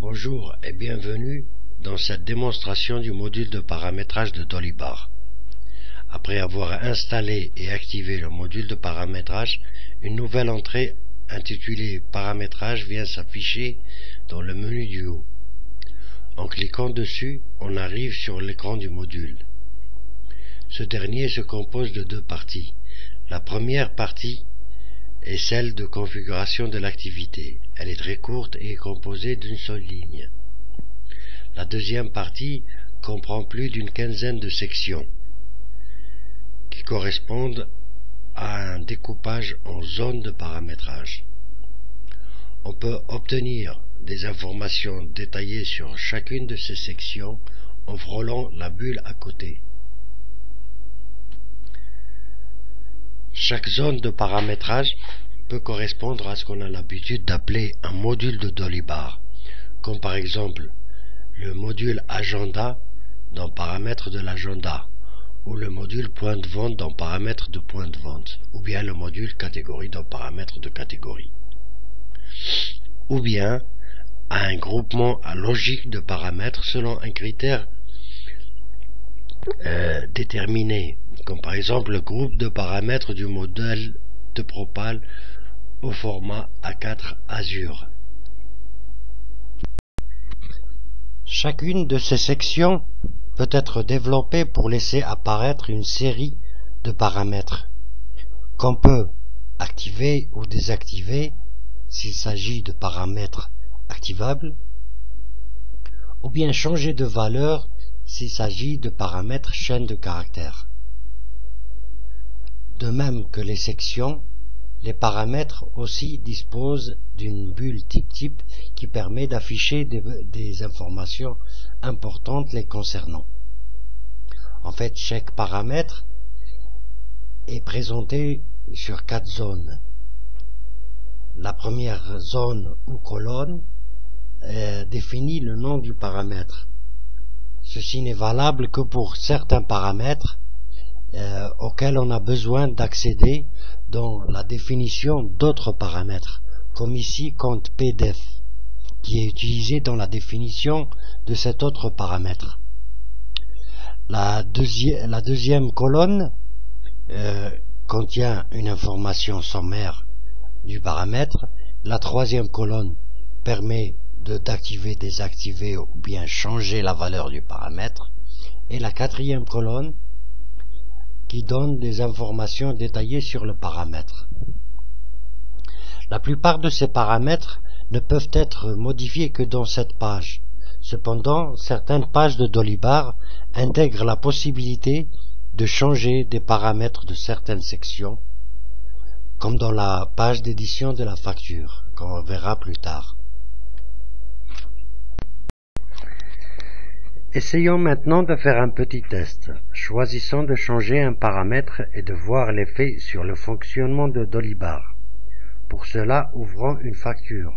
Bonjour et bienvenue dans cette démonstration du module de paramétrage de Dolibar. Après avoir installé et activé le module de paramétrage, une nouvelle entrée intitulée Paramétrage vient s'afficher dans le menu du haut. En cliquant dessus, on arrive sur l'écran du module. Ce dernier se compose de deux parties. La première partie est celle de configuration de l'activité. Elle est très courte et est composée d'une seule ligne. La deuxième partie comprend plus d'une quinzaine de sections qui correspondent à un découpage en zones de paramétrage. On peut obtenir des informations détaillées sur chacune de ces sections en frôlant la bulle à côté. Chaque zone de paramétrage peut correspondre à ce qu'on a l'habitude d'appeler un module de Dolibar, comme par exemple le module agenda dans paramètres de l'agenda, ou le module point de vente dans paramètres de point de vente, ou bien le module catégorie dans paramètres de catégorie, ou bien à un groupement à logique de paramètres selon un critère déterminé, comme par exemple le groupe de paramètres du modèle de Propal au format A4 Azure. Chacune de ces sections peut être développée pour laisser apparaître une série de paramètres qu'on peut activer ou désactiver s'il s'agit de paramètres activables, ou bien changer de valeur s'il s'agit de paramètres chaîne de caractères. De même que les sections, les paramètres aussi disposent d'une bulle type qui permet d'afficher des informations importantes les concernant. En fait, chaque paramètre est présenté sur 4 zones. La première zone ou colonne définit le nom du paramètre. Ceci n'est valable que pour certains paramètres auxquels on a besoin d'accéder dans la définition d'autres paramètres, comme ici compte pdef, qui est utilisé dans la définition de cet autre paramètre. La deuxième colonne contient une information sommaire du paramètre. La troisième colonne permet d'activer, désactiver ou bien changer la valeur du paramètre. Et la quatrième colonne qui donne des informations détaillées sur le paramètre. La plupart de ces paramètres ne peuvent être modifiés que dans cette page. Cependant, certaines pages de Dolibar intègrent la possibilité de changer des paramètres de certaines sections, comme dans la page d'édition de la facture, qu'on verra plus tard. Essayons maintenant de faire un petit test. Choisissons de changer un paramètre et de voir l'effet sur le fonctionnement de Dolibar. Pour cela, ouvrons une facture.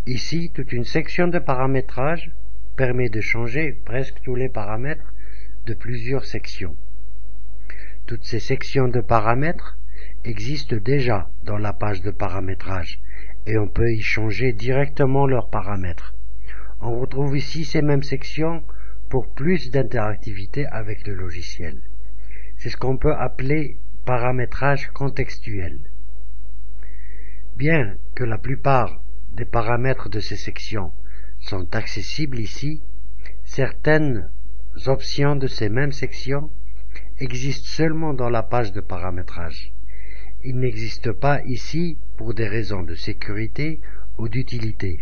Ici, toute une section de paramétrage permet de changer presque tous les paramètres de plusieurs sections. Toutes ces sections de paramètres existent déjà dans la page de paramétrage et on peut y changer directement leurs paramètres. On retrouve ici ces mêmes sections pour plus d'interactivité avec le logiciel. C'est ce qu'on peut appeler paramétrage contextuel. Bien que la plupart des paramètres de ces sections sont accessibles ici, certaines options de ces mêmes sections existent seulement dans la page de paramétrage. Il n'existe pas ici pour des raisons de sécurité ou d'utilité.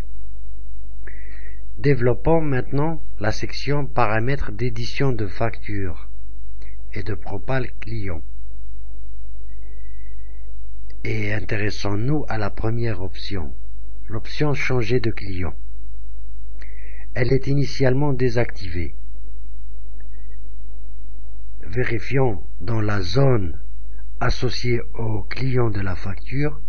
Développons maintenant la section paramètres d'édition de facture et de Propal client. Et intéressons-nous à la première option, l'option changer de client. Elle est initialement désactivée. Vérifions dans la zone associé au client de la facture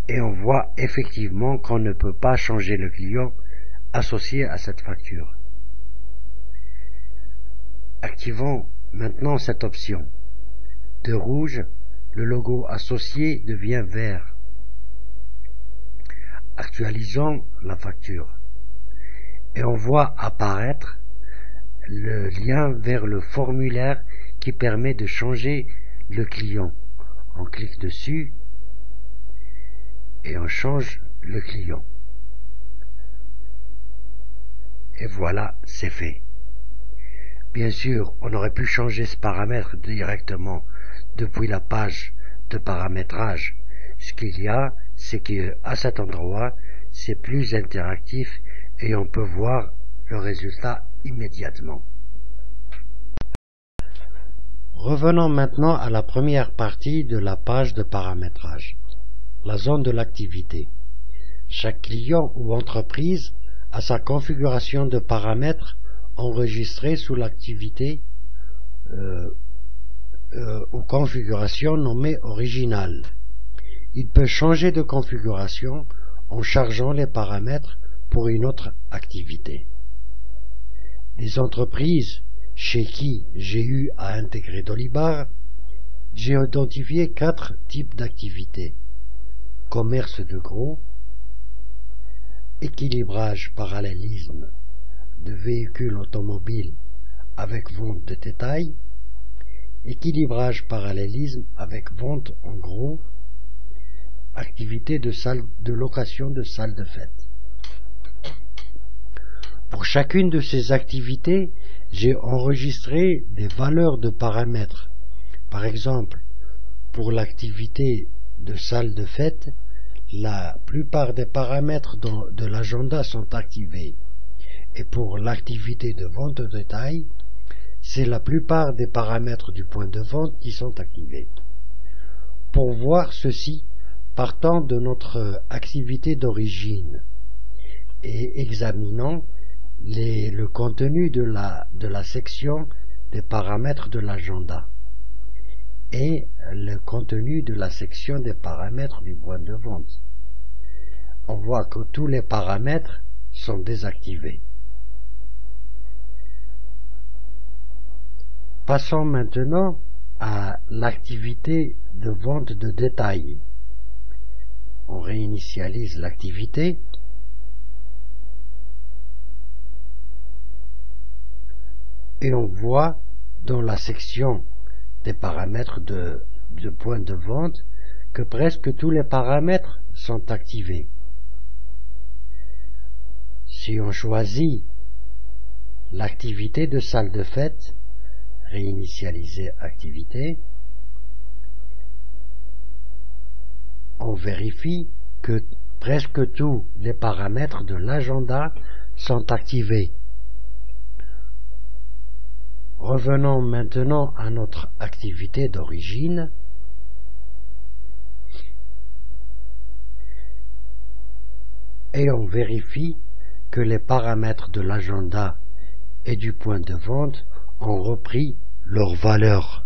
et on voit effectivement qu'on ne peut pas changer le client associé à cette facture. Activons maintenant cette option. de rouge, le logo associé devient vert. Actualisons la facture et on voit apparaître le lien vers le formulaire qui permet de changer le client. On clique dessus et on change le client. Et voilà, c'est fait. Bien sûr, on aurait pu changer ce paramètre directement depuis la page de paramétrage. Ce qu'il y a, c'est qu'à cet endroit, c'est plus interactif et on peut voir le résultat immédiatement. Revenons maintenant à la première partie de la page de paramétrage, la zone de l'activité. Chaque client ou entreprise a sa configuration de paramètres enregistrée sous l'activité ou configuration nommée originale. Il peut changer de configuration en chargeant les paramètres pour une autre activité. Les entreprises chez qui j'ai eu à intégrer Dolibar, j'ai identifié 4 types d'activités. Commerce de gros, équilibrage parallélisme de véhicules automobiles avec vente de détail, équilibrage parallélisme avec vente en gros, activité de location de salles de fête. Pour chacune de ces activités, j'ai enregistré des valeurs de paramètres. Par exemple, pour l'activité de salle de fête, la plupart des paramètres de l'agenda sont activés. Et pour l'activité de vente de détail, c'est la plupart des paramètres du point de vente qui sont activés. Pour voir ceci, partons de notre activité d'origine et examinons le contenu de la section des paramètres de l'agenda et le contenu de la section des paramètres du point de vente. On voit que tous les paramètres sont désactivés. Passons maintenant à l'activité de vente de détail. On réinitialise l'activité. Et on voit dans la section des paramètres de point de vente que presque tous les paramètres sont activés. Si on choisit l'activité de salle de fête, réinitialiser activité, on vérifie que presque tous les paramètres de l'agenda sont activés. Revenons maintenant à notre activité d'origine. Et on vérifie que les paramètres de l'agenda et du point de vente ont repris leurs valeurs